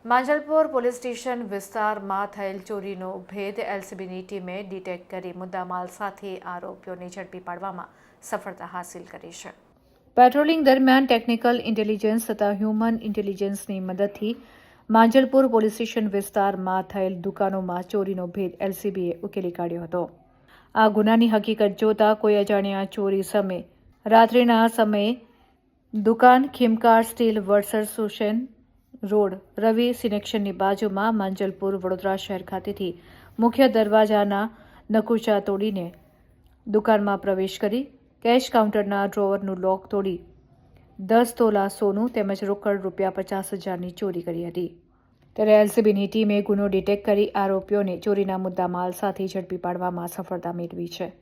Manjalpur police station વિસ્તારમાં થયેલ ચોરીનો ભેદ એલસીબીની ટીમે ડિટેક્ટ કરી મુદ્દામાલ સાથે આરોપીઓને ઝડપી પાડવામાં સફળતા હાંસિલ કરી છે. પેટ્રોલિંગ દરમિયાન ટેકનિકલ ઇન્ટેલિજન્સ તથા હ્યુમન ઇન્ટેલિજન્સની મદદથી માંજલપુર પોલીસ સ્ટેશન વિસ્તારમાં થયેલ દુકાનોમાં ચોરીનો ભેદ એલસીબીએ ઉકેલી કાઢ્યો હતો. આ ગુનાની હકીકત જોતા કોઈ અજાણ્યા ચોરી સમયે રાત્રિના સમયે દુકાન ખીમકાર સ્ટીલ વર્સર સુશેન રોડ રવિ સિનેક્શનની બાજુમાં માંજલપુર વડોદરા શહેર ખાતેથી મુખ્ય દરવાજાના નકુચા તોડીને દુકાનમાં પ્રવેશ કરી કેશ કાઉન્ટરના ડ્રોવરનું લોક તોડી 10 તોલા સોનું તેમજ રોકડ ₹50,000ની ચોરી કરી હતી. ત્યારે એલસીબીની ટીમે ગુનો ડિટેક્ટ કરી આરોપીઓને ચોરીના મુદ્દામાલ સાથે ઝડપી પાડવામાં સફળતા મેળવી છે.